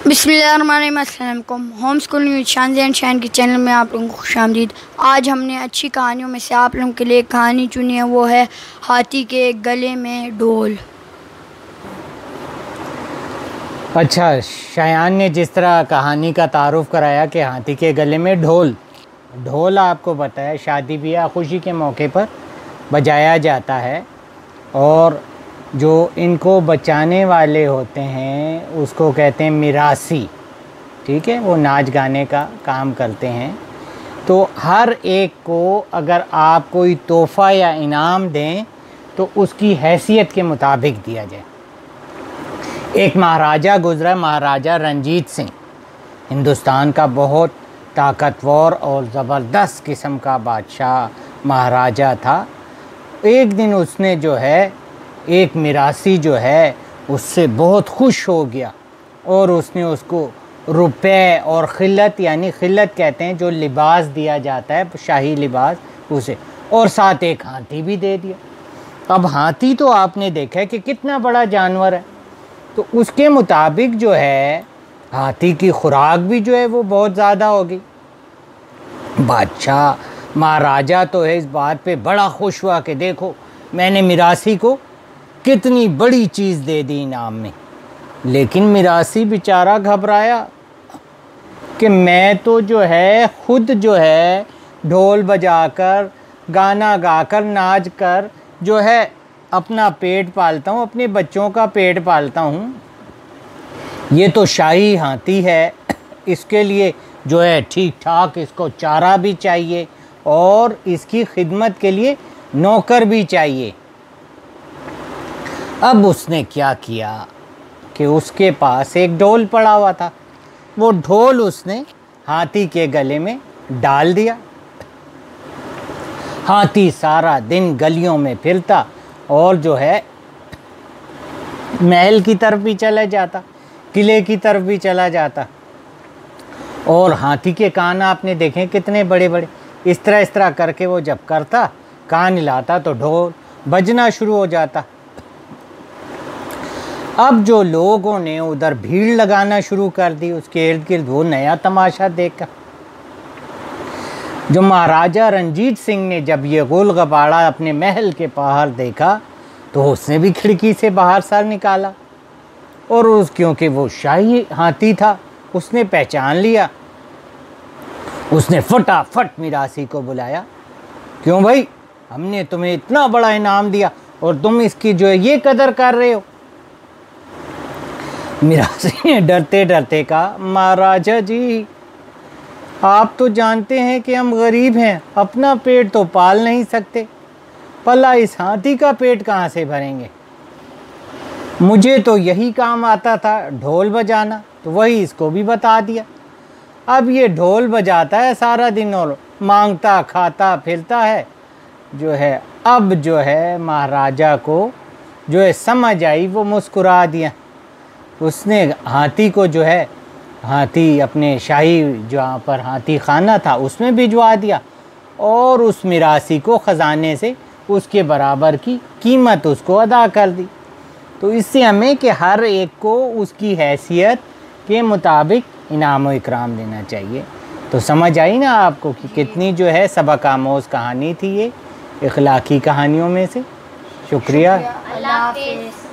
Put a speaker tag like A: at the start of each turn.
A: बिस्मिल्लाहिर्रहमानिर्रहीम। Home school news शानज़ and shine के चैनल में आप लोगों को खुशामदीद। आज हमने अच्छी कहानियों में से आप लोगों के लिए कहानी चुनी है, वो है हाथी के गले में ढोल।
B: अच्छा, शायान ने जिस तरह कहानी का तारुफ कराया कि हाथी के गले में ढोल आपको पता है शादी ब्याह खुशी के मौके पर बजाया जाता है, और जो इनको बचाने वाले होते हैं उसको कहते हैं मिरासी। ठीक है, वो नाच गाने का काम करते हैं। तो हर एक को अगर आप कोई तोहफ़ा या इनाम दें तो उसकी हैसियत के मुताबिक दिया जाए। एक महाराजा गुजरा, महाराजा रंजीत सिंह, हिंदुस्तान का बहुत ताकतवर और ज़बरदस्त किस्म का बादशाह महाराजा था। एक दिन उसने जो है एक मिरासी जो है उससे बहुत खुश हो गया, और उसने उसको रुपए और खिल्लत, यानी खिल्लत कहते हैं जो लिबास दिया जाता है, शाही लिबास, उसे, और साथ एक हाथी भी दे दिया। अब हाथी तो आपने देखा है कि कितना बड़ा जानवर है, तो उसके मुताबिक जो है हाथी की खुराक भी जो है वो बहुत ज़्यादा होगी। बादशाह महाराजा तो है इस बात पे बड़ा खुश हुआ कि देखो मैंने मिरासी को कितनी बड़ी चीज़ दे दी इनाम में। लेकिन मिरासी बेचारा घबराया कि मैं तो जो है खुद जो है ढोल बजाकर, गाना गाकर, नाच कर जो है अपना पेट पालता हूँ, अपने बच्चों का पेट पालता हूँ। ये तो शाही हाथी है, इसके लिए जो है ठीक ठाक इसको चारा भी चाहिए और इसकी खिदमत के लिए नौकर भी चाहिए। अब उसने क्या किया कि उसके पास एक ढोल पड़ा हुआ था, वो ढोल उसने हाथी के गले में डाल दिया। हाथी सारा दिन गलियों में फिरता और जो है महल की तरफ भी चला जाता, किले की तरफ भी चला जाता, और हाथी के कान आपने देखे कितने बड़े बड़े। इस तरह करके वो जब करता, कान हिलाता तो ढोल बजना शुरू हो जाता। अब जो लोगों ने उधर भीड़ लगाना शुरू कर दी उसके इर्द गिर्द, वो नया तमाशा देखा। जो महाराजा रंजीत सिंह ने जब ये गोल गबाड़ा अपने महल के बाहर देखा तो उसने भी खिड़की से बाहर सर निकाला, और क्योंकि वो शाही हाथी था उसने पहचान लिया। उसने फटाफट मिरासी को बुलाया, क्यों भाई, हमने तुम्हें इतना बड़ा इनाम दिया और तुम इसकी जो है ये कदर कर रहे हो। मिरासी ने डरते डरते कहा, महाराजा जी आप तो जानते हैं कि हम गरीब हैं, अपना पेट तो पाल नहीं सकते, भला इस हाथी का पेट कहाँ से भरेंगे। मुझे तो यही काम आता था, ढोल बजाना, तो वही इसको भी बता दिया। अब ये ढोल बजाता है सारा दिन और मांगता खाता फिरता है जो है। अब जो है महाराजा को जो है समझ आई, वो मुस्कुरा दिया। उसने हाथी को जो है, हाथी अपने शाही जहाँ पर हाथी खाना था उसमें भिजवा दिया, और उस मिरासी को ख़जाने से उसके बराबर की कीमत उसको अदा कर दी। तो इससे हमें कि हर एक को उसकी हैसियत के मुताबिक इनाम व इकराम देना चाहिए। तो समझ आई ना आपको कि कितनी जो है सबक आमोज़ कहानी थी ये इखलाकी कहानियों में से। शुक्रिया।
A: अल्लाह हाफ़िज़।